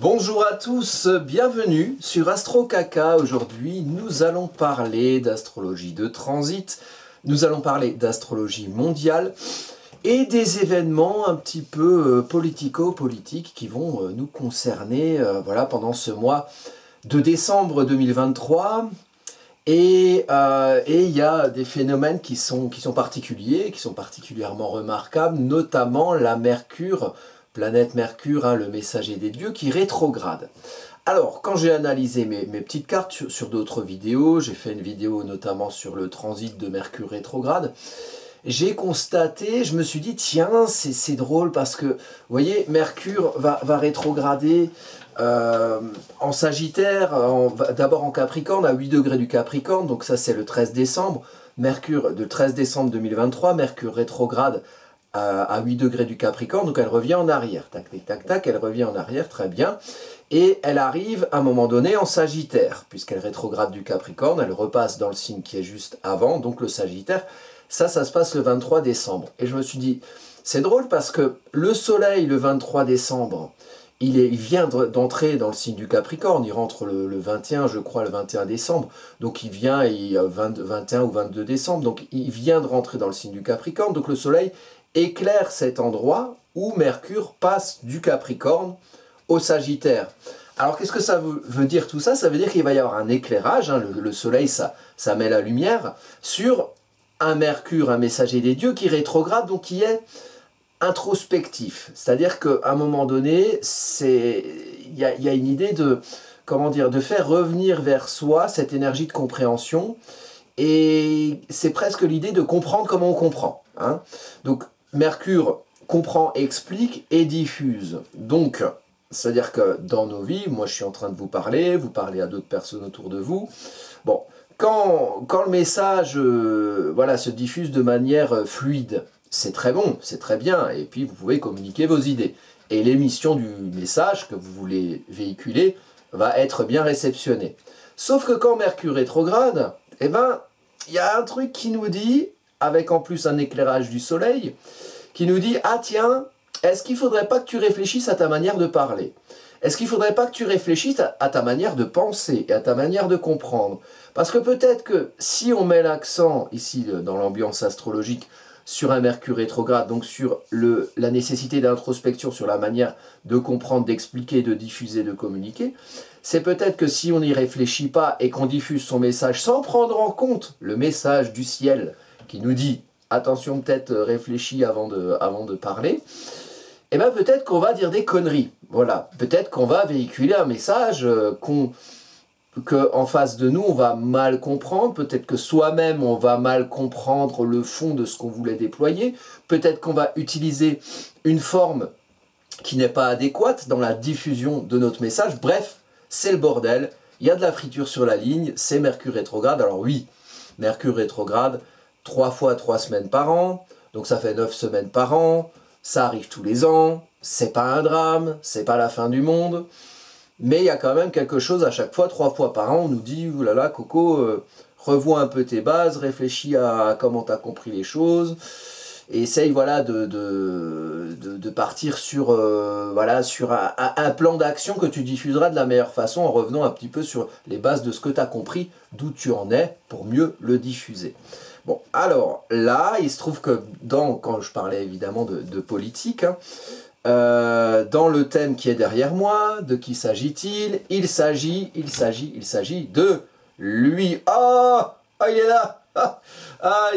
Bonjour à tous, bienvenue sur Astro Caca. Aujourd'hui, nous allons parler d'astrologie de transit, nous allons parler d'astrologie mondiale et des événements un petit peu politico-politiques qui vont nous concerner voilà, pendant ce mois de décembre 2023. Et il y a des phénomènes qui sont particuliers, qui sont particulièrement remarquables, notamment la Mercure, planète Mercure, hein, le messager des dieux, qui rétrograde. Alors, quand j'ai analysé mes petites cartes sur d'autres vidéos, j'ai fait une vidéo notamment sur le transit de Mercure rétrograde, j'ai constaté, je me suis dit, tiens, c'est drôle parce que, vous voyez, Mercure va rétrograder en Sagittaire, d'abord en Capricorne, à 8 degrés du Capricorne, donc ça c'est le 13 décembre, Mercure, de 13 décembre 2023, Mercure rétrograde à 8 degrés du Capricorne, donc elle revient en arrière, tac, tac, tac, tac, elle revient en arrière, très bien, et elle arrive à un moment donné en Sagittaire, puisqu'elle rétrograde du Capricorne, elle repasse dans le signe qui est juste avant, donc le Sagittaire, ça se passe le 23 décembre, et je me suis dit, c'est drôle parce que le soleil, le 23 décembre, il vient d'entrer dans le signe du Capricorne, il rentre le 21, je crois, le 21 décembre, donc il vient, 21 ou 22 décembre, donc il vient de rentrer dans le signe du Capricorne, donc le soleil éclaire cet endroit où Mercure passe du Capricorne au Sagittaire. Alors qu'est-ce que ça veut dire tout ça? Ça veut dire qu'il va y avoir un éclairage, hein, le soleil ça met la lumière, sur un Mercure, un messager des dieux, qui rétrograde, donc qui est introspectif. C'est-à-dire qu'à un moment donné, il y a une idée de, comment dire, de faire revenir vers soi cette énergie de compréhension, et c'est presque l'idée de comprendre comment on comprend. Hein. Donc Mercure comprend, explique et diffuse. Donc, c'est-à-dire que dans nos vies, moi je suis en train de vous parler à d'autres personnes autour de vous. Bon, quand le message voilà, se diffuse de manière fluide, c'est très bon, c'est très bien, et puis vous pouvez communiquer vos idées. Et l'émission du message que vous voulez véhiculer va être bien réceptionnée. Sauf que quand Mercure rétrograde, eh ben, il y a un truc qui nous dit, avec en plus un éclairage du soleil, qui nous dit, ah tiens, est-ce qu'il ne faudrait pas que tu réfléchisses à ta manière de parler? Est-ce qu'il ne faudrait pas que tu réfléchisses à ta manière de penser et à ta manière de comprendre? Parce que peut-être que si on met l'accent, ici dans l'ambiance astrologique, sur un Mercure rétrograde, donc sur la nécessité d'introspection, sur la manière de comprendre, d'expliquer, de diffuser, de communiquer, c'est peut-être que si on n'y réfléchit pas et qu'on diffuse son message sans prendre en compte le message du ciel qui nous dit « attention, peut-être réfléchis avant de parler », eh bien peut-être qu'on va dire des conneries. Voilà, peut-être qu'on va véhiculer un message qu'en face de nous, on va mal comprendre, peut-être que soi-même, on va mal comprendre le fond de ce qu'on voulait déployer, peut-être qu'on va utiliser une forme qui n'est pas adéquate dans la diffusion de notre message. Bref, c'est le bordel, il y a de la friture sur la ligne, c'est Mercure rétrograde. Alors oui, Mercure rétrograde, 3 fois 3 semaines par an, donc ça fait 9 semaines par an, ça arrive tous les ans, c'est pas un drame, c'est pas la fin du monde, mais il y a quand même quelque chose à chaque fois, 3 fois par an, on nous dit, oulala Coco, revois un peu tes bases, réfléchis à comment tu as compris les choses, et essaye voilà, de partir sur, voilà, sur un plan d'action que tu diffuseras de la meilleure façon en revenant un petit peu sur les bases de ce que tu as compris, d'où tu en es, pour mieux le diffuser. Bon, alors là, il se trouve que quand je parlais évidemment de politique, hein, dans le thème qui est derrière moi, de qui s'agit-il? Il s'agit de lui. Ah, il est là.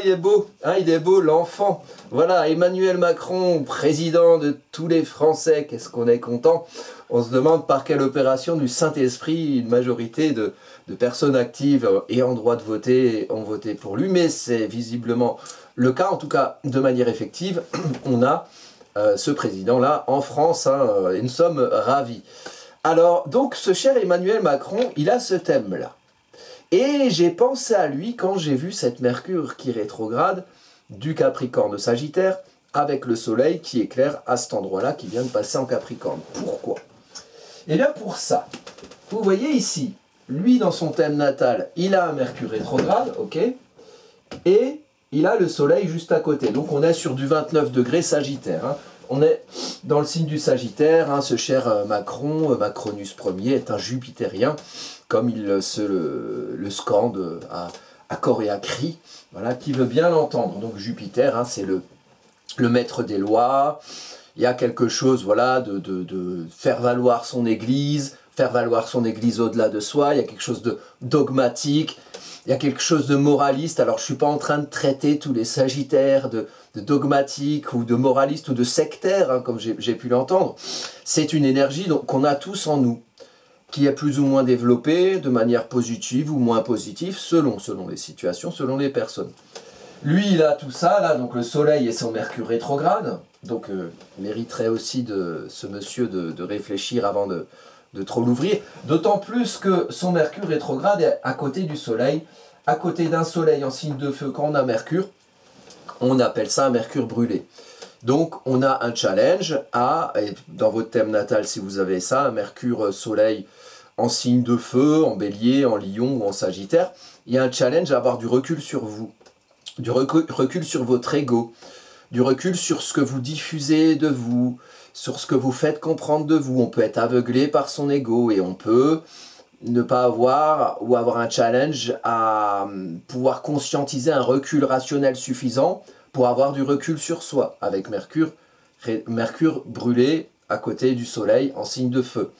Il est beau, hein, il est beau, l'enfant. Voilà, Emmanuel Macron, président de tous les Français, qu'est-ce qu'on est content. On se demande par quelle opération du Saint-Esprit une majorité de personnes actives et en droit de voter ont voté pour lui, mais c'est visiblement le cas, en tout cas de manière effective. On a ce président-là en France, hein, et nous sommes ravis. Alors, donc, ce cher Emmanuel Macron, il a ce thème-là. Et j'ai pensé à lui quand j'ai vu cette Mercure qui rétrograde du Capricorne au Sagittaire, avec le soleil qui éclaire à cet endroit-là qui vient de passer en Capricorne. Pourquoi? Et bien pour ça, vous voyez ici, lui dans son thème natal, il a un Mercure rétrograde, ok, et il a le soleil juste à côté. Donc on est sur du 29 degrés Sagittaire. Hein. On est dans le signe du Sagittaire, hein, ce cher Macron, Macronus Ier, est un jupitérien, comme il le scande à corps et à cri, voilà, qui veut bien l'entendre. Donc Jupiter, hein, c'est le maître des lois. Il y a quelque chose, voilà, de faire valoir son église au-delà de soi. Il y a quelque chose de dogmatique, il y a quelque chose de moraliste. Alors je ne suis pas en train de traiter tous les Sagittaires de dogmatiques ou de moralistes ou de sectaires, hein, comme j'ai pu l'entendre. C'est une énergie qu'on a tous en nous, qui est plus ou moins développée de manière positive ou moins positive, selon les situations, selon les personnes. Lui, il a tout ça, là, donc le Soleil et son Mercure rétrograde, donc mériterait aussi de ce monsieur de réfléchir avant de trop l'ouvrir, d'autant plus que son Mercure rétrograde est à côté du Soleil, à côté d'un Soleil en signe de feu. Quand on a Mercure, on appelle ça un Mercure brûlé. Donc on a un challenge et dans votre thème natal si vous avez ça, un Mercure Soleil en signe de feu, en Bélier, en Lion ou en Sagittaire, il y a un challenge à avoir du recul sur vous, du recul sur votre ego, du recul sur ce que vous diffusez de vous, sur ce que vous faites comprendre de vous. On peut être aveuglé par son ego et on peut ne pas avoir ou avoir un challenge à pouvoir conscientiser un recul rationnel suffisant pour avoir du recul sur soi, avec Mercure brûlé à côté du Soleil en signe de feu.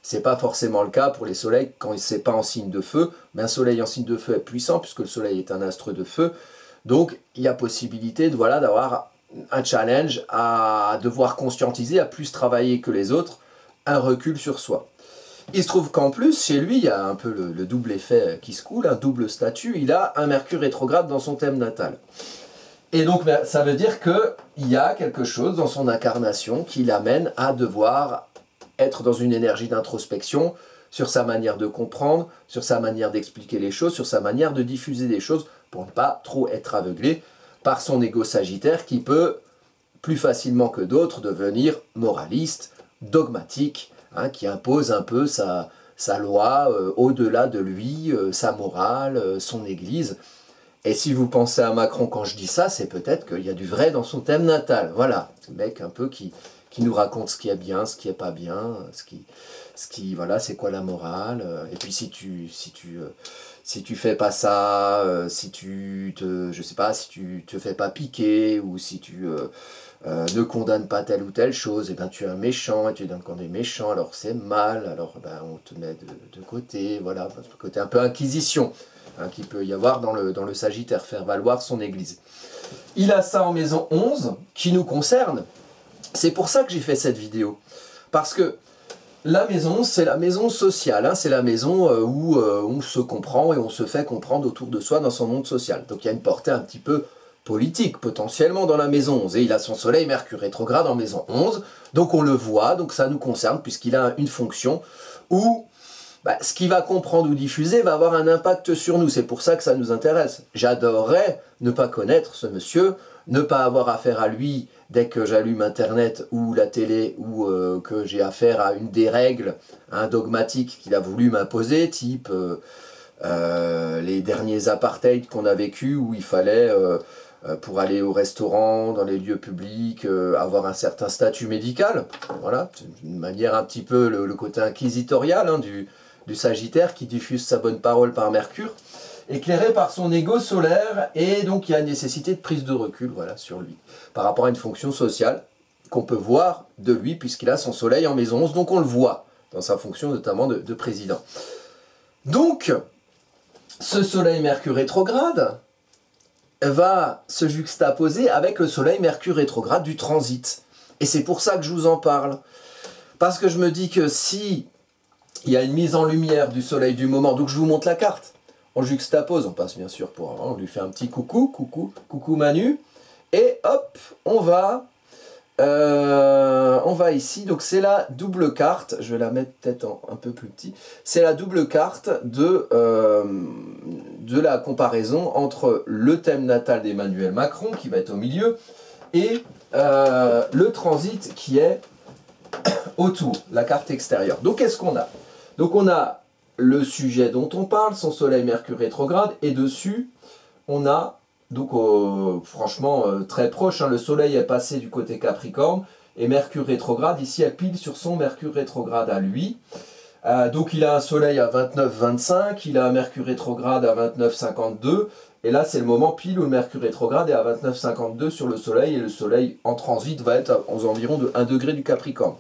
Ce n'est pas forcément le cas pour les soleils quand ce n'est pas en signe de feu, mais un Soleil en signe de feu est puissant puisque le Soleil est un astre de feu. Donc il y a possibilité d'avoir un challenge à devoir conscientiser, à plus travailler que les autres, un recul sur soi. Il se trouve qu'en plus, chez lui, il y a un peu le double effet qui se coule, un double statut, il a un Mercure rétrograde dans son thème natal. Et donc ça veut dire qu'il y a quelque chose dans son incarnation qui l'amène à devoir être dans une énergie d'introspection sur sa manière de comprendre, sur sa manière d'expliquer les choses, sur sa manière de diffuser des choses pour ne pas trop être aveuglé par son ego sagittaire qui peut plus facilement que d'autres devenir moraliste, dogmatique, hein, qui impose un peu sa loi au-delà de lui, sa morale, son église. Et si vous pensez à Macron quand je dis ça, c'est peut-être qu'il y a du vrai dans son thème natal. Voilà, le mec un peu qui nous raconte ce qui est bien, ce qui n'est pas bien, voilà, c'est quoi la morale. Et puis si tu fais pas ça, je sais pas, si tu te fais pas piquer, ou si tu ne condamnes pas telle ou telle chose, et ben tu es un méchant, et tu donnes quand on est méchant, alors c'est mal, alors ben, on te met de côté, voilà, ce côté un peu inquisition, hein, qu'il peut y avoir dans le Sagittaire, faire valoir son église. Il a ça en maison 11, qui nous concerne. C'est pour ça que j'ai fait cette vidéo. Parce que la maison, c'est la maison sociale, hein, c'est la maison où on se comprend et on se fait comprendre autour de soi dans son monde social. Donc il y a une portée un petit peu politique potentiellement dans la maison 11. Et il a son Soleil Mercure rétrograde en maison 11, donc on le voit, donc ça nous concerne puisqu'il a une fonction où ce qu'il va comprendre ou diffuser va avoir un impact sur nous. C'est pour ça que ça nous intéresse. J'adorerais ne pas connaître ce monsieur, ne pas avoir affaire à lui dès que j'allume Internet ou la télé, ou que j'ai affaire à une des règles, un dogmatique qu'il a voulu m'imposer, type les derniers apartheid qu'on a vécu, où il fallait, pour aller au restaurant, dans les lieux publics, avoir un certain statut médical. Voilà, une manière un petit peu le côté inquisitorial, hein, du Sagittaire qui diffuse sa bonne parole par Mercure, éclairé par son ego solaire, et donc il y a une nécessité de prise de recul, voilà, sur lui, par rapport à une fonction sociale qu'on peut voir de lui, puisqu'il a son Soleil en maison 11, donc on le voit dans sa fonction notamment de président. Donc, ce Soleil Mercure rétrograde va se juxtaposer avec le Soleil Mercure rétrograde du transit. Et c'est pour ça que je vous en parle. Parce que je me dis que si il y a une mise en lumière du Soleil du moment, donc je vous montre la carte, on juxtapose, on passe bien sûr on lui fait un petit coucou, coucou Manu, et hop, on va ici, donc c'est la double carte, je vais la mettre peut-être un peu plus petit, c'est la double carte de la comparaison entre le thème natal d'Emmanuel Macron, qui va être au milieu, et le transit qui est autour, la carte extérieure. Donc qu'est-ce qu'on a? Donc on a le sujet dont on parle, son Soleil Mercure rétrograde, et dessus on a, donc franchement très proche, hein, le Soleil est passé du côté Capricorne, et Mercure rétrograde ici à pile sur son Mercure rétrograde à lui. Donc il a un soleil à 29,25, il a un Mercure rétrograde à 29,52, et là c'est le moment pile où le Mercure rétrograde est à 29,52 sur le soleil, et le soleil en transit va être aux environs de 1 degré du Capricorne.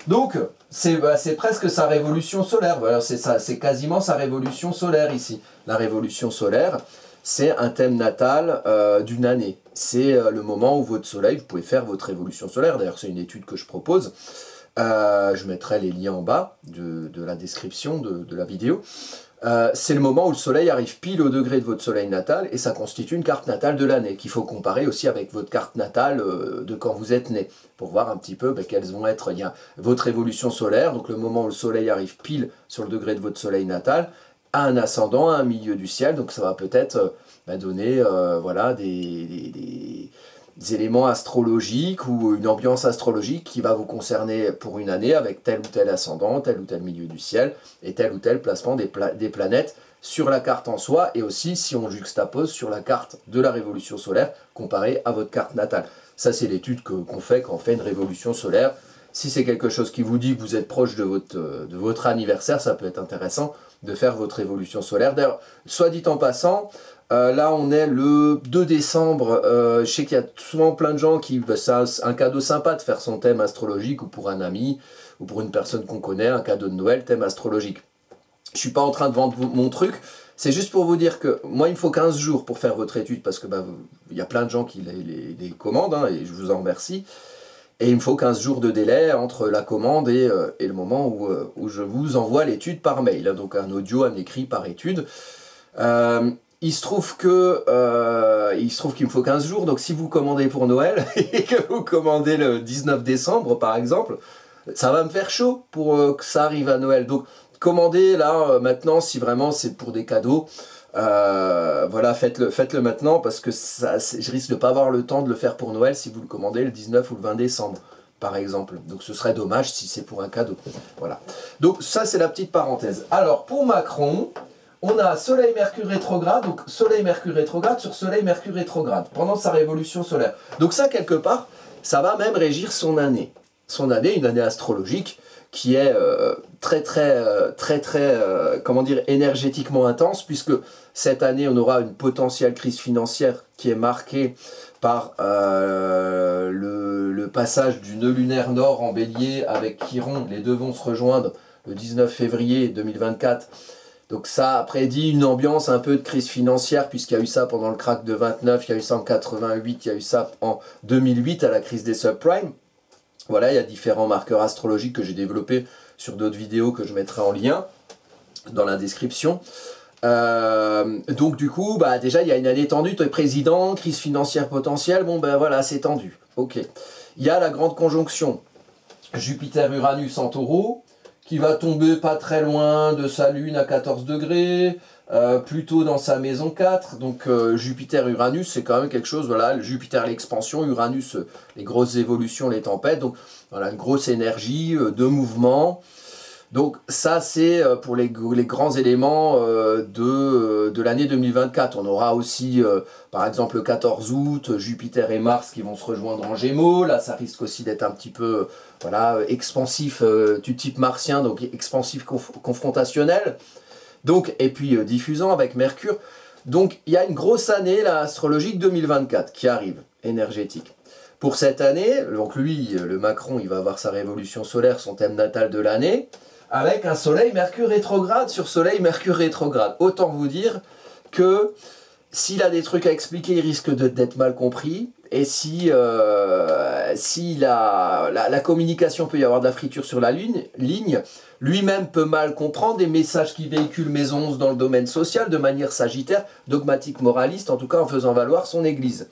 Donc c'est presque sa révolution solaire, voilà, c'est quasiment sa révolution solaire ici. La révolution solaire, c'est un thème natal d'une année. C'est le moment où votre soleil, vous pouvez faire votre révolution solaire, d'ailleurs c'est une étude que je propose. Je mettrai les liens en bas de la description de la vidéo. C'est le moment où le soleil arrive pile au degré de votre soleil natal et ça constitue une carte natale de l'année qu'il faut comparer aussi avec votre carte natale de quand vous êtes né pour voir un petit peu quelles vont être votre évolution solaire, donc le moment où le soleil arrive pile sur le degré de votre soleil natal, à un ascendant, à un milieu du ciel, donc ça va peut-être donner voilà, des éléments astrologiques ou une ambiance astrologique qui va vous concerner pour une année avec tel ou tel ascendant, tel ou tel milieu du ciel et tel ou tel placement des planètes sur la carte en soi et aussi si on juxtapose sur la carte de la révolution solaire comparée à votre carte natale. Ça c'est l'étude qu'on fait quand on fait une révolution solaire. Si c'est quelque chose qui vous dit que vous êtes proche de votre anniversaire, ça peut être intéressant de faire votre révolution solaire. D'ailleurs, soit dit en passant, là on est le 2 décembre, je sais qu'il y a souvent plein de gens qui, c'est un cadeau sympa de faire son thème astrologique ou pour un ami ou pour une personne qu'on connaît, un cadeau de Noël, thème astrologique. Je ne suis pas en train de vendre mon truc, c'est juste pour vous dire que moi il me faut 15 jours pour faire votre étude parce que il y a plein de gens qui les commandent et je vous en remercie. Et il me faut 15 jours de délai entre la commande et le moment où je vous envoie l'étude par mail, donc un audio, un écrit par étude. Il se trouve qu'il me faut 15 jours, donc si vous commandez pour Noël et que vous commandez le 19 décembre par exemple, ça va me faire chaud pour que ça arrive à Noël. Donc commandez là maintenant si vraiment c'est pour des cadeaux. Voilà, faites-le maintenant parce que je risque de ne pas avoir le temps de le faire pour Noël si vous le commandez le 19 ou le 20 décembre par exemple. Donc ce serait dommage si c'est pour un cadeau. Voilà. Donc ça c'est la petite parenthèse. Alors pour Macron, on a Soleil Mercure rétrograde, donc Soleil Mercure rétrograde sur Soleil Mercure rétrograde pendant sa révolution solaire. Donc ça quelque part, ça va même régir son année. Son année, une année astrologique qui est très comment dire, énergétiquement intense, puisque cette année on aura une potentielle crise financière qui est marquée par le passage du nœud lunaire nord en bélier avec Chiron. Les deux vont se rejoindre le 19 février 2024. Donc ça prédit une ambiance un peu de crise financière, puisqu'il y a eu ça pendant le krach de 29, il y a eu ça en 88, il y a eu ça en 2008 à la crise des subprimes. Voilà, il y a différents marqueurs astrologiques que j'ai développés sur d'autres vidéos que je mettrai en lien dans la description. Donc du coup, déjà il y a une année tendue, tu es président, crise financière potentielle, voilà, c'est tendu. Ok. Il y a la grande conjonction Jupiter-Uranus en Taureau, qui va tomber pas très loin de sa lune à 14 degrés, plutôt dans sa maison 4, donc Jupiter-Uranus c'est quand même quelque chose, voilà, le Jupiter l'expansion, Uranus les grosses évolutions, les tempêtes, donc voilà, une grosse énergie de mouvement. Donc ça c'est pour les grands éléments de l'année 2024. On aura aussi par exemple le 14 août, Jupiter et Mars qui vont se rejoindre en Gémeaux. Là ça risque aussi d'être un petit peu voilà, expansif du type martien, donc expansif confrontationnel. Donc, et puis diffusant avec Mercure. Donc il y a une grosse année là, astrologique 2024 qui arrive, énergétique. Pour cette année, donc lui, le Macron, il va avoir sa révolution solaire, son thème natal de l'année, avec un Soleil Mercure rétrograde sur Soleil Mercure rétrograde. Autant vous dire que s'il a des trucs à expliquer, il risque d'être mal compris. Et si la communication peut y avoir de la friture sur la ligne, lui-même peut mal comprendre des messages qui véhiculent Maison 11 dans le domaine social de manière sagittaire, dogmatique, moraliste, en tout cas en faisant valoir son église.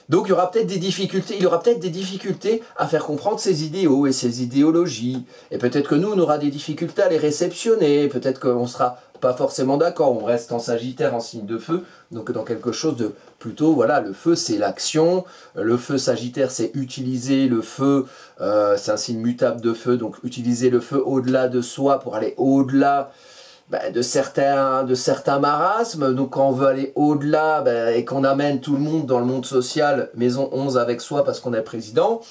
Donc il y aura peut-être des difficultés, à faire comprendre ses idéaux et ses idéologies. Et peut-être que nous, on aura des difficultés à les réceptionner, peut-être qu'on ne sera pas forcément d'accord, on reste en Sagittaire, en signe de feu, donc dans quelque chose de plutôt, voilà, le feu c'est l'action, le feu Sagittaire c'est utiliser le feu, c'est un signe mutable de feu, donc utiliser le feu au-delà de soi pour aller au-delà de certains marasmes. Donc quand on veut aller au-delà et qu'on amène tout le monde dans le monde social, Maison 11 avec soi parce qu'on est président,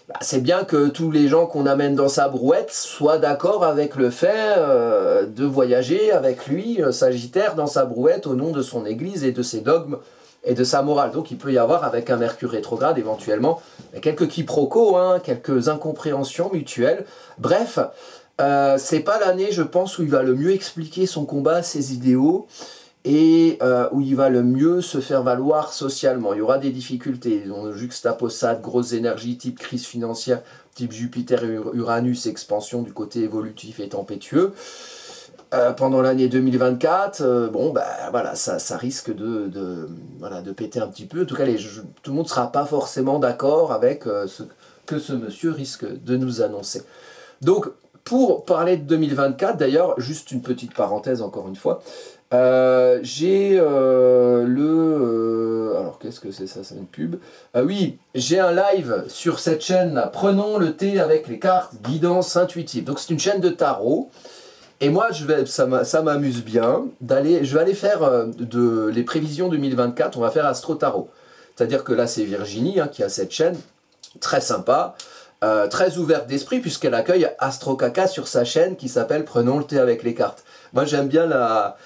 bah, c'est bien que tous les gens qu'on amène dans sa brouette soient d'accord avec le fait de voyager avec lui, Sagittaire, dans sa brouette au nom de son église et de ses dogmes et de sa morale. Donc il peut y avoir avec un Mercure rétrograde éventuellement quelques quiproquos, hein, quelques incompréhensions mutuelles. Bref, c'est pas l'année, je pense, où il va le mieux expliquer son combat, ses idéaux, et où il va le mieux se faire valoir socialement. Il y aura des difficultés, on juxtapose ça de grosses énergies, type crise financière, type Jupiter-Uranus, expansion du côté évolutif et tempétueux. Pendant l'année 2024, bon, bah, voilà, ça risque voilà, de péter un petit peu. En tout cas, tout le monde ne sera pas forcément d'accord avec ce que ce monsieur risque de nous annoncer. Donc, pour parler de 2024, d'ailleurs, juste une petite parenthèse encore une fois, j'ai alors, qu'est-ce que c'est ça? C'est une pub. Oui, j'ai un live sur cette chaîne, là, Prenons le thé avec les cartes, guidance intuitive. Donc, c'est une chaîne de tarot. Et moi, ça m'amuse bien, je vais aller faire les prévisions 2024, on va faire Astro Tarot. C'est-à-dire que là, c'est Virginie hein, qui a cette chaîne, très sympa, très ouverte d'esprit, puisqu'elle accueille Astro Caca sur sa chaîne qui s'appelle Prenons le thé avec les cartes. Moi, j'aime bien la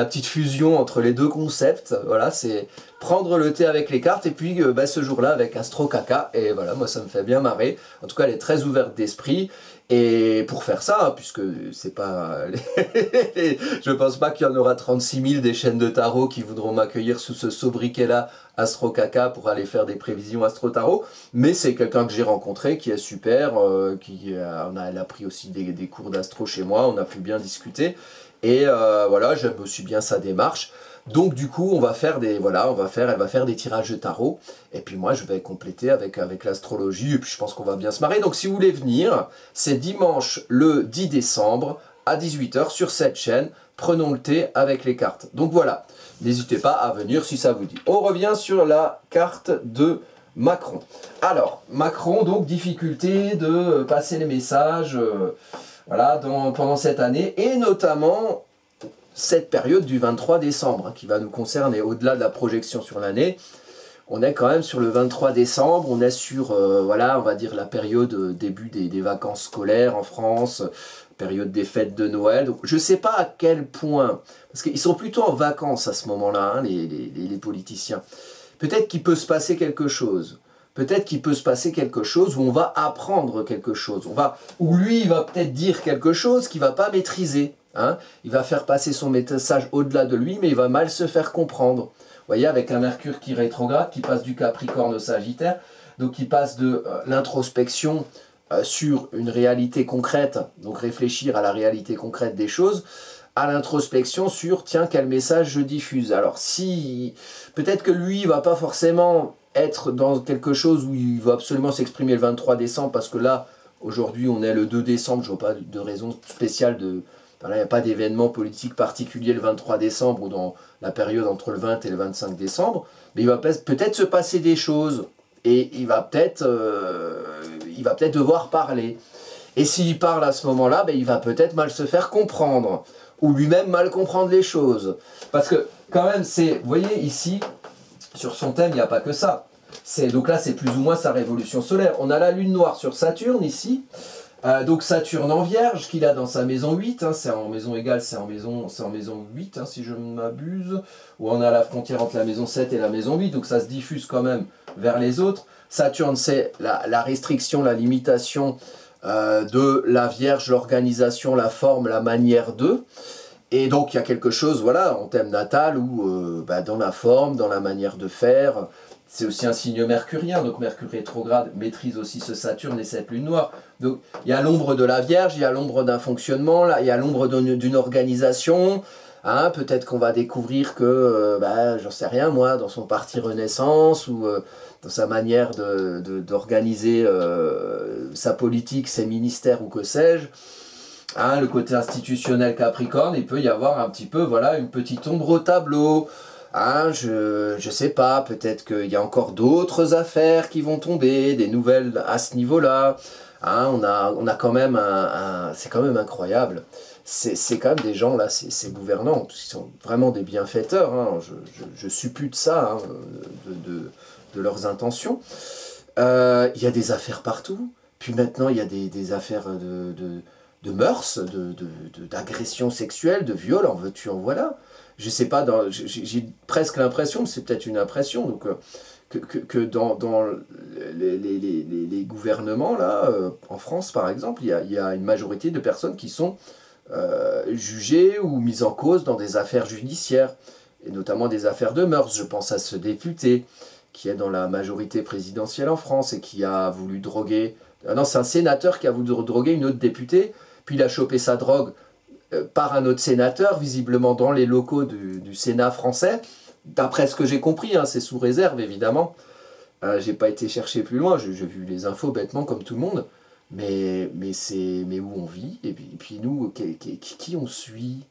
petite fusion entre les deux concepts. Voilà, c'est prendre le thé avec les cartes et puis bah, ce jour-là avec Astro Caca. Et voilà, moi, ça me fait bien marrer. En tout cas, elle est très ouverte d'esprit. Et pour faire ça, hein, puisque c'est pas... je pense pas qu'il y en aura 36 000 des chaînes de tarot qui voudront m'accueillir sous ce sobriquet-là, Astro Caca, pour aller faire des prévisions Astro Tarot. Mais c'est quelqu'un que j'ai rencontré, qui est super, elle a pris aussi des cours d'astro chez moi, on a pu bien discuter. Et voilà, j'aime aussi bien sa démarche. Donc du coup, elle va faire des tirages de tarot. Et puis moi, je vais compléter avec l'astrologie. Et puis je pense qu'on va bien se marrer. Donc si vous voulez venir, c'est dimanche le 10 décembre à 18 h sur cette chaîne. Prenons le thé avec les cartes. Donc voilà, n'hésitez pas à venir si ça vous dit. On revient sur la carte de Macron. Alors, Macron, donc difficulté de passer les messages voilà, pendant cette année. Et notamment cette période du 23 décembre, hein, qui va nous concerner au-delà de la projection sur l'année. On est quand même sur le 23 décembre, on est sur, voilà, on va dire la période début des vacances scolaires en France, période des fêtes de Noël. Donc, je ne sais pas à quel point, parce qu'ils sont plutôt en vacances à ce moment-là, hein, les politiciens. Peut-être qu'il peut se passer quelque chose. Peut-être qu'il peut se passer quelque chose où on va apprendre quelque chose. Où lui, il va peut-être dire quelque chose qu'il ne va pas maîtriser. Hein, il va faire passer son message au-delà de lui, mais il va mal se faire comprendre. Vous voyez, avec un Mercure qui rétrograde, qui passe du Capricorne au Sagittaire, donc qui passe de l'introspection sur une réalité concrète, donc réfléchir à la réalité concrète des choses, à l'introspection sur, tiens, quel message je diffuse. Alors, peut-être que lui, il ne va pas forcément être dans quelque chose où il va absolument s'exprimer le 23 décembre, parce que là, aujourd'hui, on est le 2 décembre, je ne vois pas de raison spéciale de... Il n'y a pas d'événement politique particulier le 23 décembre ou dans la période entre le 20 et le 25 décembre, mais il va peut-être se passer des choses et il va peut-être devoir parler. Et s'il parle à ce moment-là, ben, il va peut-être mal se faire comprendre ou lui-même mal comprendre les choses. Parce que quand même, vous voyez ici, sur son thème, il n'y a pas que ça. Donc là, c'est plus ou moins sa révolution solaire. On a la lune noire sur Saturne ici. Donc Saturne en Vierge, qu'il a dans sa maison 8, hein, c'est en maison égale, c'est en maison 8, hein, si je ne m'abuse, où on a la frontière entre la maison 7 et la maison 8, donc ça se diffuse quand même vers les autres. Saturne, c'est la restriction, la limitation de la Vierge, l'organisation, la forme, la manière de. Et donc il y a quelque chose, voilà, en thème natal, où dans la forme, dans la manière de faire, c'est aussi un signe mercurien, donc Mercure rétrograde maîtrise aussi ce Saturne et cette lune noire. Donc il y a l'ombre de la Vierge, il y a l'ombre d'un fonctionnement, là, il y a l'ombre d'une organisation. Hein, peut-être qu'on va découvrir que, j'en sais rien moi, dans son parti Renaissance ou dans sa manière d'organiser sa politique, ses ministères ou que sais-je. Hein, le côté institutionnel Capricorne, il peut y avoir un petit peu, voilà, une petite ombre au tableau. Hein, je sais pas, peut-être qu'il y a encore d'autres affaires qui vont tomber, des nouvelles à ce niveau-là. Hein, on a quand même c'est quand même incroyable. C'est quand même des gens là, ces gouvernants, qui sont vraiment des bienfaiteurs. Hein, je suppute ça hein, de leurs intentions. Il y a des affaires partout. Puis maintenant, il y a des affaires de mœurs, d'agression sexuelle, de viol, en veux-tu, en voilà. Je sais pas, j'ai presque l'impression, c'est peut-être une impression, donc, que dans les gouvernements, là, en France par exemple, il y a une majorité de personnes qui sont jugées ou mises en cause dans des affaires judiciaires, et notamment des affaires de mœurs. Je pense à ce député qui est dans la majorité présidentielle en France et qui a voulu droguer... Ah non, c'est un sénateur qui a voulu droguer une autre députée, puis il a chopé sa drogue par un autre sénateur, visiblement dans les locaux du Sénat français. D'après ce que j'ai compris, hein, c'est sous réserve évidemment. J'ai pas été chercher plus loin, j'ai vu les infos bêtement comme tout le monde. Mais où on vit, et puis nous, qui on suit?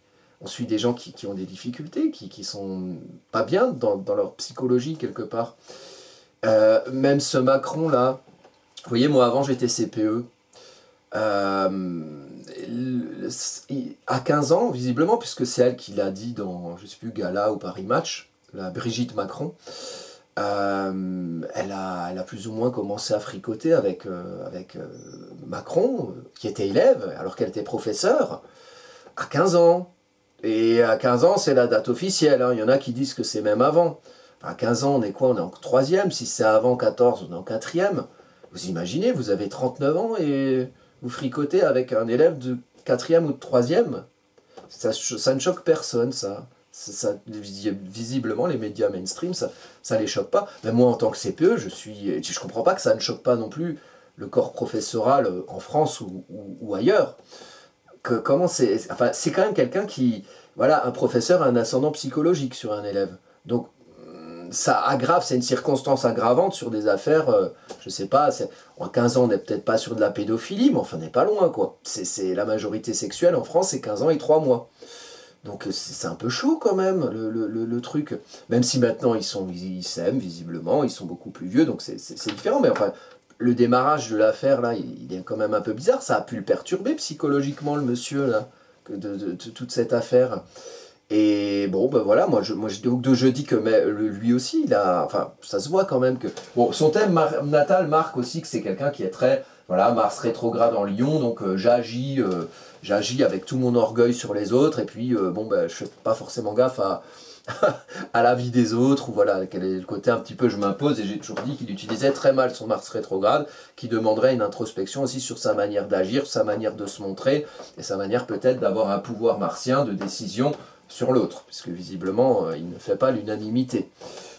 On suit des gens qui ont des difficultés, qui sont pas bien dans leur psychologie quelque part. Même ce Macron-là, vous voyez, moi avant j'étais CPE. À 15 ans, visiblement, puisque c'est elle qui l'a dit dans, je sais plus, Gala ou Paris Match, la Brigitte Macron, elle a plus ou moins commencé à fricoter avec Macron, qui était élève, alors qu'elle était professeure, à 15 ans. Et à 15 ans, c'est la date officielle, hein. Il y en a qui disent que c'est même avant. À 15 ans, on est quoi? On est en 3e. Si c'est avant 14, on est en 4e. Vous imaginez, vous avez 39 ans et vous fricotez avec un élève de 4e ou de 3e. Ça ne choque personne, ça. Visiblement, les médias mainstream, ça les choque pas. Mais moi, en tant que CPE, je comprends pas que ça ne choque pas non plus le corps professoral en France ou ailleurs. Comment c'est... Enfin, c'est quand même quelqu'un qui... Voilà, un professeur a un ascendant psychologique sur un élève. Donc, ça aggrave, c'est une circonstance aggravante sur des affaires, je sais pas, en 15 ans, on n'est peut-être pas sur de la pédophilie, mais enfin, on n'est pas loin, quoi. C'est la majorité sexuelle en France, c'est 15 ans et 3 mois. Donc c'est un peu chaud quand même, le truc. Même si maintenant ils s'aiment, visiblement, ils sont beaucoup plus vieux, donc c'est différent. Mais enfin, le démarrage de l'affaire, là, il est quand même un peu bizarre. Ça a pu le perturber psychologiquement, le monsieur, là, de toute cette affaire. Et bon, ben voilà, je dis que lui aussi, il a... Enfin, ça se voit quand même que... Bon, son thème natal marque aussi que c'est quelqu'un qui est très... Voilà, Mars rétrograde en Lion, donc j'agis avec tout mon orgueil sur les autres, et puis bon, ben, je fais pas forcément gaffe à la vie des autres, ou voilà, quel est le côté un petit peu je m'impose, et j'ai toujours dit qu'il utilisait très mal son Mars rétrograde, qui demanderait une introspection aussi sur sa manière d'agir, sa manière de se montrer, et sa manière peut-être d'avoir un pouvoir martien de décision sur l'autre, puisque visiblement il ne fait pas l'unanimité.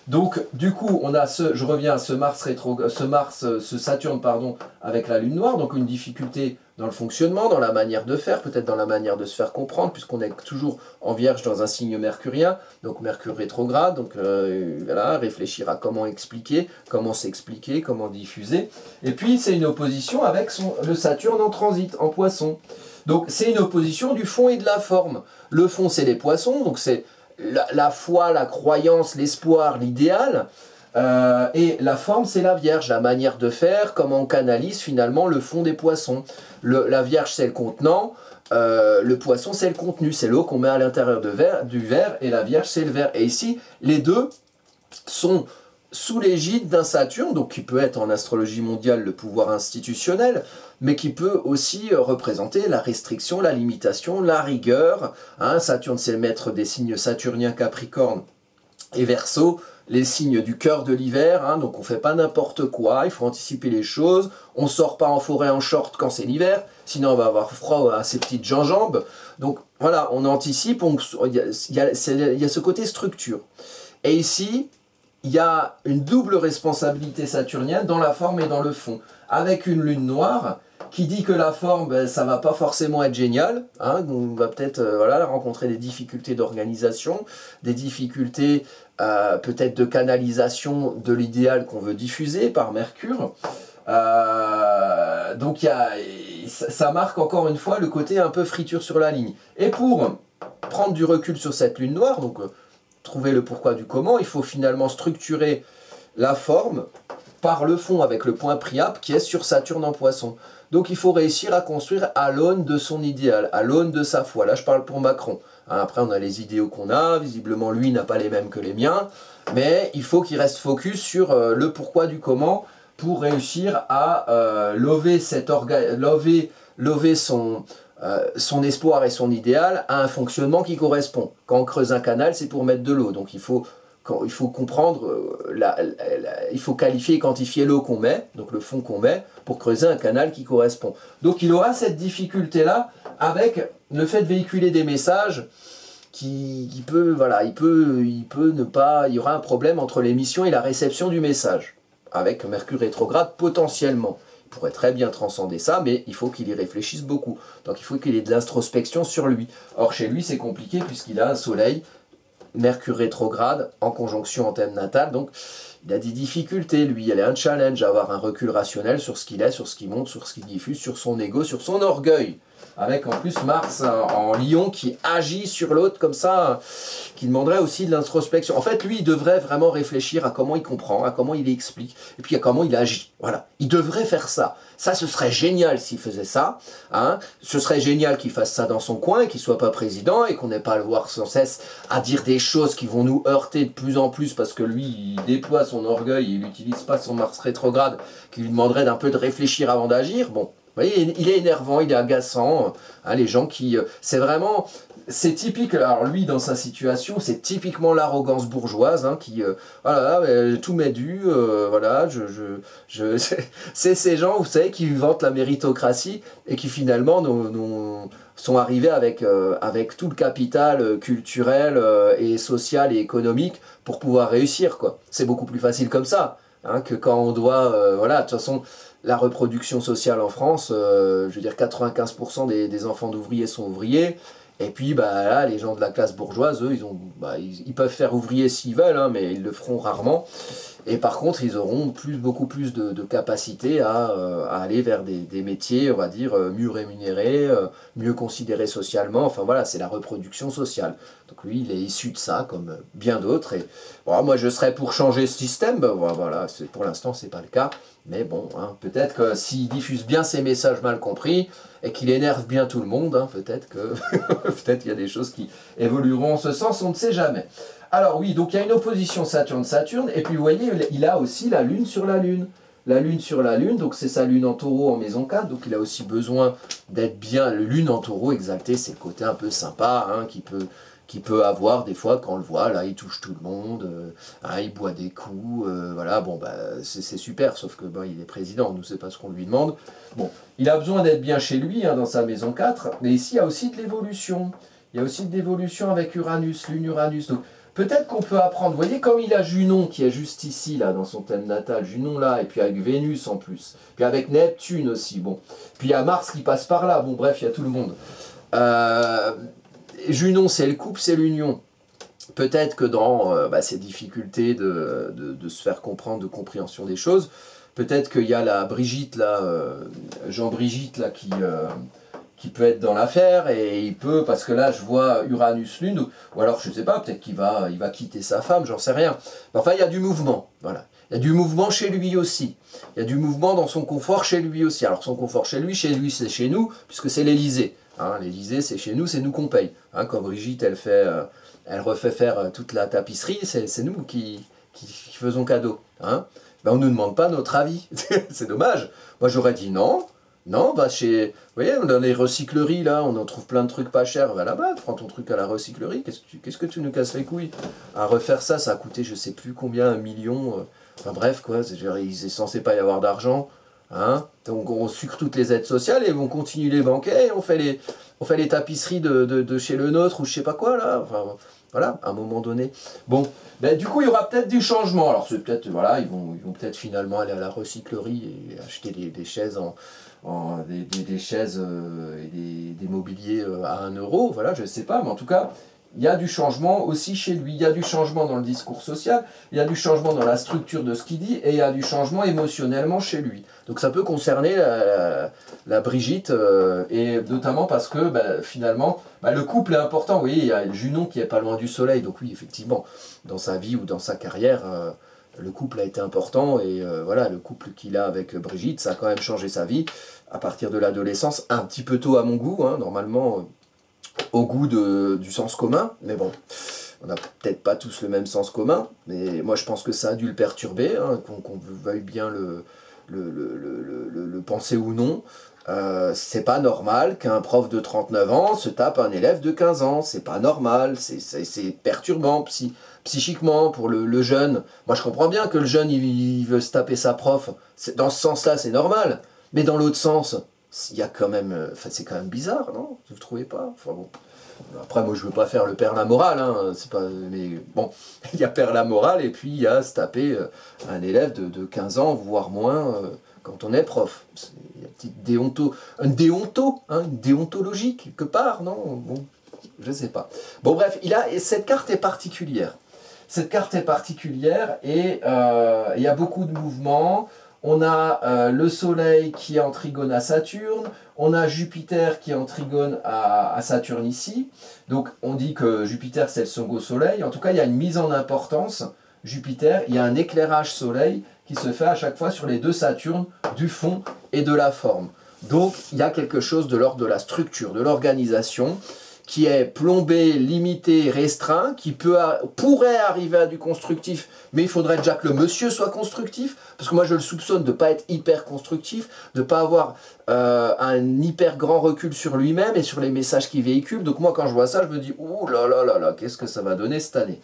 Donc, du coup, on a je reviens à ce Saturne, pardon, avec la Lune noire, donc une difficulté dans le fonctionnement, dans la manière de faire, peut-être dans la manière de se faire comprendre, puisqu'on est toujours en Vierge dans un signe mercurien, donc Mercure rétrograde, donc voilà, réfléchir à comment expliquer, comment s'expliquer, comment diffuser. Et puis, c'est une opposition avec le Saturne en transit, en Poisson. Donc, c'est une opposition du fond et de la forme. Le fond, c'est les Poissons, donc c'est la foi, la croyance, l'espoir, l'idéal, et la forme c'est la Vierge, la manière de faire, comment on canalise finalement le fond des Poissons. La Vierge c'est le contenant, le Poisson c'est le contenu, c'est l'eau qu'on met à l'intérieur du verre, et la Vierge c'est le verre. Et ici, les deux sont sous l'égide d'un Saturne, donc qui peut être en astrologie mondiale le pouvoir institutionnel, mais qui peut aussi représenter la restriction, la limitation, la rigueur. Hein, Saturne, c'est le maître des signes saturniens, Capricorne et Verseau, les signes du cœur de l'hiver, hein, donc on ne fait pas n'importe quoi, il faut anticiper les choses, on ne sort pas en forêt en short quand c'est l'hiver, sinon on va avoir froid à ses petites gingembre. Donc voilà, on anticipe, il y a ce côté structure. Et ici, il y a une double responsabilité saturnienne dans la forme et dans le fond, avec une lune noire qui dit que la forme, ben, ça va pas forcément être génial, hein, on va peut-être voilà, rencontrer des difficultés d'organisation, des difficultés peut-être de canalisation de l'idéal qu'on veut diffuser par Mercure. Donc ça marque encore une fois le côté un peu friture sur la ligne. Et pour prendre du recul sur cette lune noire, donc trouver le pourquoi du comment, il faut finalement structurer la forme par le fond avec le point Priape qui est sur Saturne en Poisson. Donc il faut réussir à construire à l'aune de son idéal, à l'aune de sa foi. Là je parle pour Macron. Après on a les idéaux qu'on a, visiblement lui n'a pas les mêmes que les miens, mais il faut qu'il reste focus sur le pourquoi du comment pour réussir à lever son espoir et son idéal à un fonctionnement qui correspond. Quand on creuse un canal, c'est pour mettre de l'eau. Donc il faut comprendre, il faut qualifier et quantifier l'eau qu'on met, donc le fond qu'on met, pour creuser un canal qui correspond. Donc il aura cette difficulté-là avec le fait de véhiculer des messages il y aura un problème entre l'émission et la réception du message, avec Mercure rétrograde potentiellement. Il pourrait très bien transcender ça, mais il faut qu'il y réfléchisse beaucoup. Donc il faut qu'il ait de l'introspection sur lui. Or chez lui c'est compliqué puisqu'il a un soleil, Mercure rétrograde en conjonction en thème natal, donc il a des difficultés, lui, il a un challenge à avoir un recul rationnel sur ce qu'il est, sur ce qu'il montre, sur ce qu'il diffuse, sur son ego, sur son orgueil. Avec en plus Mars en Lion qui agit sur l'autre comme ça, qui demanderait aussi de l'introspection. En fait, lui, il devrait vraiment réfléchir à comment il comprend, à comment il explique, et puis à comment il agit. Voilà, il devrait faire ça. Ça, ce serait génial s'il faisait ça. Hein. Ce serait génial qu'il fasse ça dans son coin, qu'il ne soit pas président, et qu'on n'ait pas à le voir sans cesse à dire des choses qui vont nous heurter de plus en plus, parce que lui, il déploie son orgueil, il n'utilise pas son Mars rétrograde, qui lui demanderait d'un peu de réfléchir avant d'agir. Bon. Vous voyez, il est énervant, il est agaçant, hein, les gens qui... c'est typique, alors lui dans sa situation, c'est typiquement l'arrogance bourgeoise, hein, qui, voilà, tout m'est dû, voilà, c'est ces gens, vous savez, qui vantent la méritocratie et qui finalement sont arrivés avec tout le capital culturel et social et économique pour pouvoir réussir, quoi. C'est beaucoup plus facile comme ça, hein, que quand on doit, voilà, de toute façon... La reproduction sociale en France, je veux dire 95% des enfants d'ouvriers sont ouvriers, et puis bah, là, les gens de la classe bourgeoise, eux, ils peuvent faire ouvrier s'ils veulent, hein, mais ils le feront rarement, et par contre ils auront beaucoup plus de capacité à aller vers des métiers, on va dire, mieux rémunérés, mieux considérés socialement, enfin voilà, c'est la reproduction sociale. Donc lui, il est issu de ça, comme bien d'autres, et bon, moi je serais pour changer ce système, ben, voilà, pour l'instant c'est pas le cas. Mais bon, hein, peut-être que s'il diffuse bien ses messages mal compris et qu'il énerve bien tout le monde, hein, peut-être qu'il y a des choses qui évolueront en ce sens, on ne sait jamais. Alors oui, donc il y a une opposition Saturne-Saturne, et puis vous voyez, il a aussi la Lune sur la Lune. La Lune sur la Lune, donc c'est sa Lune en Taureau en maison 4, donc il a aussi besoin d'être bien. Le Lune en Taureau exalté, c'est le côté un peu sympa, hein, qui peut avoir des fois quand on le voit, là il touche tout le monde, hein, il boit des coups, voilà, bon bah c'est super, sauf que il est président, nous c'est pas ce qu'on lui demande. Bon, il a besoin d'être bien chez lui, hein, dans sa maison 4, mais ici il y a aussi de l'évolution. Il y a aussi de l'évolution avec Uranus, Lune, Uranus. Donc peut-être qu'on peut apprendre, vous voyez comme il a Junon qui est juste ici, là, dans son thème natal, Junon là, et puis avec Vénus en plus, puis avec Neptune aussi, bon. Puis il y a Mars qui passe par là, bon bref, il y a tout le monde. Junon, c'est le couple, c'est l'union. Peut-être que dans ces difficultés de se faire comprendre, de compréhension des choses, peut-être qu'il y a la Brigitte, là, Jean-Brigitte, là, qui peut être dans l'affaire, et il peut, parce que là, je vois Uranus-Lune, ou alors, je ne sais pas, peut-être qu'il va quitter sa femme, j'en sais rien. Mais enfin, il y a du mouvement, voilà. Il y a du mouvement chez lui aussi. Il y a du mouvement dans son confort chez lui aussi. Alors, son confort chez lui, c'est chez nous, puisque c'est l'Élysée. Hein, l'Élysée, c'est chez nous, c'est nous qu'on paye. Hein, quand Brigitte, elle refait faire toute la tapisserie, c'est nous qui faisons cadeau. Hein. Ben, on ne nous demande pas notre avis. C'est dommage. Moi, j'aurais dit non. Non, va chez... Vous voyez, dans les recycleries, là, on en trouve plein de trucs pas chers. Va là-bas, prends ton truc à la recyclerie. Qu'est-ce que tu nous casses les couilles? À refaire ça, ça a coûté je sais plus combien, 1 million. Enfin bref, quoi. Il est censé pas y avoir d'argent. Hein, donc on sucre toutes les aides sociales et on continue les banquets et on fait les tapisseries de chez le nôtre ou je sais pas quoi là, enfin voilà, à un moment donné. Bon, ben, du coup il y aura peut-être du changement, alors c'est peut-être, voilà, ils vont peut-être finalement aller à la recyclerie et acheter des chaises des chaises et des mobiliers à 1 euro, voilà, je sais pas, mais en tout cas, il y a du changement aussi chez lui, il y a du changement dans le discours social, il y a du changement dans la structure de ce qu'il dit, et il y a du changement émotionnellement chez lui. Donc ça peut concerner la Brigitte, et notamment parce que finalement, le couple est important. Vous voyez, il y a Junon qui est pas loin du soleil, donc oui, effectivement, dans sa vie ou dans sa carrière, le couple a été important, et voilà, le couple qu'il a avec Brigitte, ça a quand même changé sa vie, à partir de l'adolescence, un petit peu tôt à mon goût, hein, normalement... au goût du sens commun, mais bon, on n'a peut-être pas tous le même sens commun, mais moi je pense que ça a dû le perturber, hein, qu'on veuille bien le penser ou non. C'est pas normal qu'un prof de 39 ans se tape un élève de 15 ans. C'est pas normal, c'est perturbant psychiquement pour le jeune. Moi, je comprends bien que le jeune, il veut se taper sa prof. Dans ce sens-là, c'est normal. Mais dans l'autre sens, il y a quand même... c'est quand même bizarre, non? Vous ne trouvez pas? Enfin bon... Après, moi, je veux pas faire le père la morale, hein, c'est pas... Mais bon, il y a père la morale, et puis il y a se taper un élève de 15 ans, voire moins, quand on est prof. Il y a une déontologie, quelque part, non? Bon, je sais pas. Bon, bref, cette carte est particulière. Cette carte est particulière, et il y a beaucoup de mouvements. On a le Soleil qui est en trigone à Saturne, on a Jupiter qui est en trigone à Saturne ici. Donc on dit que Jupiter c'est le second Soleil. En tout cas, il y a une mise en importance. Jupiter, il y a un éclairage Soleil qui se fait à chaque fois sur les deux Saturnes, du fond et de la forme. Donc il y a quelque chose de l'ordre de la structure, de l'organisation, qui est plombé, limité, restreint, qui pourrait arriver à du constructif, mais il faudrait déjà que le monsieur soit constructif, parce que moi je le soupçonne de ne pas être hyper constructif, de ne pas avoir un hyper grand recul sur lui-même et sur les messages qu'il véhicule. Donc moi quand je vois ça, je me dis, ouh là là là là, qu'est-ce que ça va donner cette année?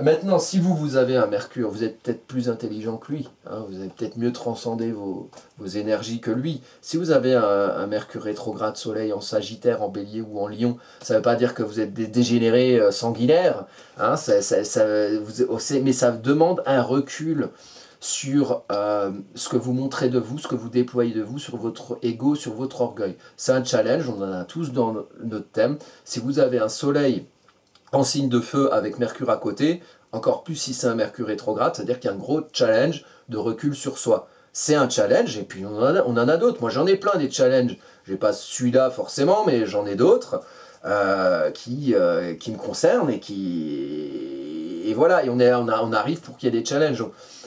Maintenant, si vous avez un Mercure, vous êtes peut-être plus intelligent que lui, hein, vous avez peut-être mieux transcendé vos énergies que lui. Si vous avez un Mercure rétrograde Soleil en Sagittaire, en Bélier ou en Lion, ça ne veut pas dire que vous êtes des dégénérés sanguinaires, hein, mais ça demande un recul sur ce que vous montrez de vous, ce que vous déployez de vous, sur votre ego, sur votre orgueil. C'est un challenge, on en a tous dans notre thème. Si vous avez un Soleil en signe de feu avec Mercure à côté, encore plus si c'est un Mercure rétrograde, c'est-à-dire qu'il y a un gros challenge de recul sur soi. C'est un challenge, et puis on en a d'autres. Moi j'en ai plein des challenges, je n'ai pas celui-là forcément, mais j'en ai d'autres qui me concernent, et voilà, et on arrive pour qu'il y ait des challenges.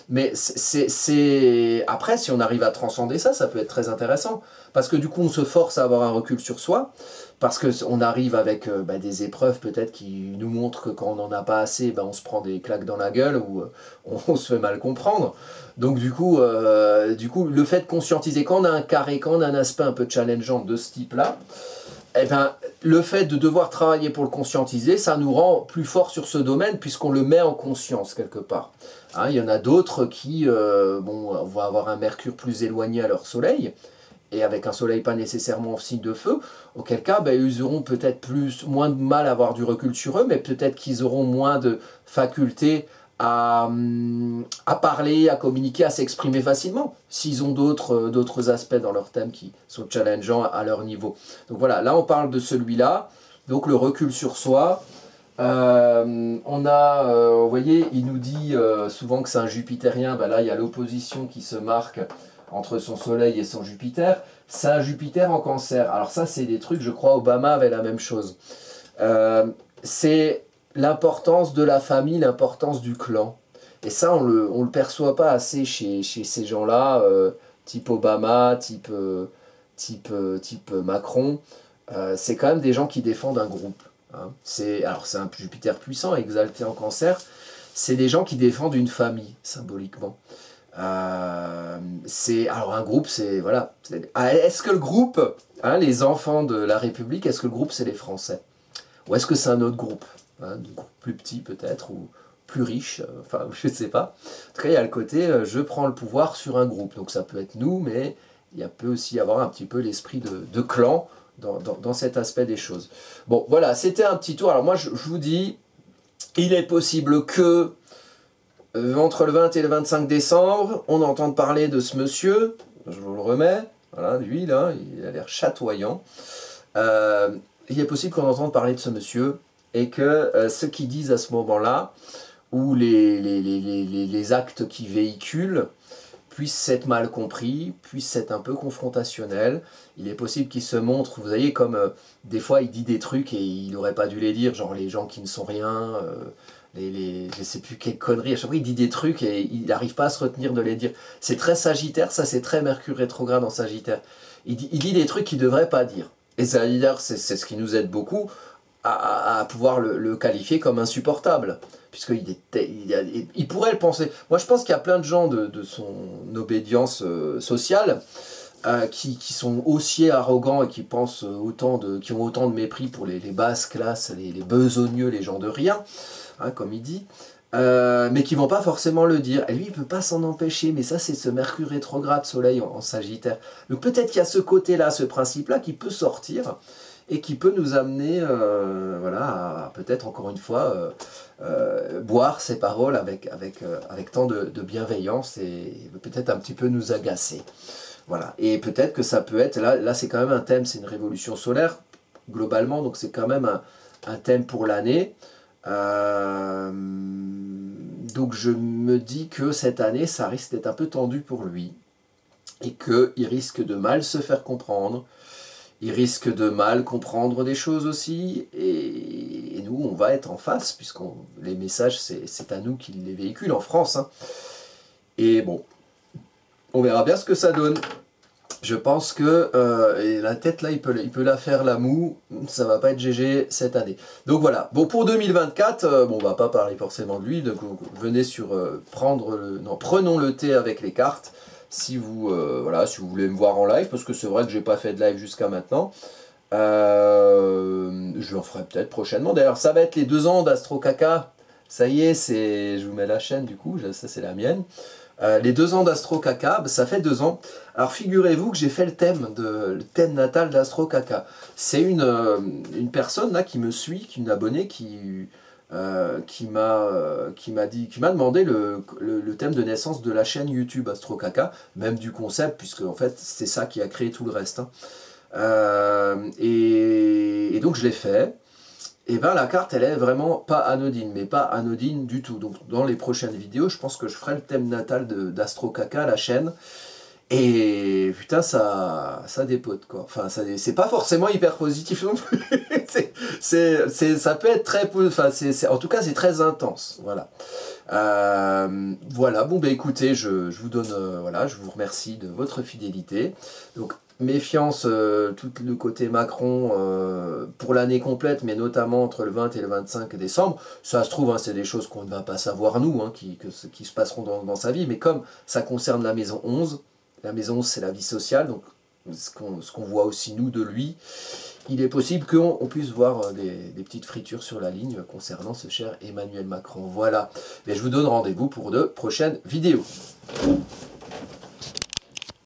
Mais après, si on arrive à transcender ça, ça peut être très intéressant. Parce que du coup, on se force à avoir un recul sur soi, parce qu'on arrive avec des épreuves peut-être qui nous montrent que quand on n'en a pas assez, on se prend des claques dans la gueule, ou on se fait mal comprendre. Donc du coup, le fait de conscientiser, quand on a un carré, quand on a un aspect un peu challengeant de ce type-là, le fait de devoir travailler pour le conscientiser, ça nous rend plus fort sur ce domaine, puisqu'on le met en conscience quelque part. Hein, il y en a d'autres qui vont avoir un Mercure plus éloigné à leur Soleil, et avec un Soleil pas nécessairement en signe de feu, auquel cas ils auront peut-être moins de mal à avoir du recul sur eux, mais peut-être qu'ils auront moins de faculté à parler, à communiquer, à s'exprimer facilement, s'ils ont d'autres aspects dans leur thème qui sont challengeants à leur niveau. Donc voilà, là on parle de celui-là, donc le recul sur soi. On a, vous voyez, il nous dit souvent que c'est un Jupitérien, là il y a l'opposition qui se marque entre son Soleil et son Jupiter. C'est un Jupiter en Cancer. Alors ça c'est des trucs, je crois Obama avait la même chose. C'est l'importance de la famille, l'importance du clan. Et ça, on le perçoit pas assez chez ces gens-là, type Obama, type Macron. C'est quand même des gens qui défendent un groupe. Hein. Alors c'est un Jupiter puissant, exalté en Cancer. C'est des gens qui défendent une famille, symboliquement. Alors un groupe, c'est... Voilà. Est-ce que le groupe, hein, les enfants de la République, est-ce que le groupe, c'est les Français? Ou est-ce que c'est un autre groupe? Hein, plus petit peut-être, ou plus riche, enfin je ne sais pas. En tout cas, il y a le côté je prends le pouvoir sur un groupe. Donc ça peut être nous, mais il peut aussi y avoir un petit peu l'esprit de clan dans cet aspect des choses. Bon, voilà, c'était un petit tour. Alors moi, je vous dis, il est possible que entre le 20 et le 25 décembre, on entende parler de ce monsieur. Je vous le remets. Voilà, lui, là, il a l'air chatoyant. Il est possible qu'on entende parler de ce monsieur, et que ce qu'ils disent à ce moment-là, ou les actes qu'ils véhiculent, puissent être mal compris, puissent être un peu confrontationnels. Il est possible qu'il se montre, vous voyez, comme des fois il dit des trucs et il n'aurait pas dû les dire, genre les gens qui ne sont rien, je sais plus quelle connerie, à chaque fois il dit des trucs et il n'arrive pas à se retenir de les dire. C'est très Sagittaire, ça c'est très Mercure rétrograde en Sagittaire. Il dit des trucs qu'il ne devrait pas dire. Et ça, c'est ce qui nous aide beaucoup à pouvoir le qualifier comme insupportable. il pourrait le penser. Moi, je pense qu'il y a plein de gens de son obédience sociale qui sont aussi arrogants et qui pensent qui ont autant de mépris pour les basses classes, les besogneux, les gens de rien, hein, comme il dit. Mais qui vont pas forcément le dire. Et lui, il peut pas s'en empêcher, mais ça, c'est ce Mercure rétrograde, Soleil en Sagittaire. Donc peut-être qu'il y a ce côté-là, ce principe-là qui peut sortir et qui peut nous amener voilà, à peut-être encore une fois boire ces paroles avec tant de bienveillance et peut-être un petit peu nous agacer. Voilà. Et peut-être que ça peut être, là c'est quand même un thème, c'est une révolution solaire, globalement, donc c'est quand même un thème pour l'année. Donc je me dis que cette année, ça risque d'être un peu tendu pour lui, et qu'il risque de mal se faire comprendre, il risque de mal comprendre des choses aussi, et nous, on va être en face, puisque les messages, c'est à nous qui les véhiculent en France. Hein. Et bon, on verra bien ce que ça donne. Je pense que et la tête là, il peut la faire la moue, ça va pas être GG cette année. Donc voilà, bon pour 2024, bon on va pas parler forcément de lui, donc venez sur prenons le thé avec les cartes, si vous, voilà, si vous voulez me voir en live, parce que c'est vrai que j'ai pas fait de live jusqu'à maintenant. Je en ferai peut-être prochainement, d'ailleurs ça va être les 2 ans d'Astro Caca, ça y est, je vous mets la chaîne du coup, ça c'est la mienne. Les 2 ans d'Astro Caca, ça fait 2 ans. Alors figurez-vous que j'ai fait le thème natal d'Astro Caca. C'est une personne là qui me suit, une abonnée qui m'a demandé le thème de naissance de la chaîne YouTube Astro Caca, même du concept, puisque en fait c'est ça qui a créé tout le reste. Hein. Et donc je l'ai fait. Et bien la carte, elle est vraiment pas anodine, mais pas anodine du tout. Donc dans les prochaines vidéos, je pense que je ferai le thème natal d'Astro Caca, la chaîne. Et putain, ça dépote quoi. Enfin, c'est pas forcément hyper positif non plus. Ça peut être très... Enfin, en tout cas, c'est très intense. Voilà. Voilà, bon bah écoutez, je vous donne... voilà, je vous remercie de votre fidélité. Donc, méfiance, tout le côté Macron pour l'année complète, mais notamment entre le 20 et le 25 décembre. Ça se trouve, hein, c'est des choses qu'on ne va pas savoir nous, hein, qui se passeront dans sa vie, mais comme ça concerne la maison 11, la maison 11 c'est la vie sociale, donc ce qu'on voit aussi nous de lui, il est possible qu'on puisse voir des petites fritures sur la ligne concernant ce cher Emmanuel Macron. Voilà, mais je vous donne rendez-vous pour de prochaines vidéos.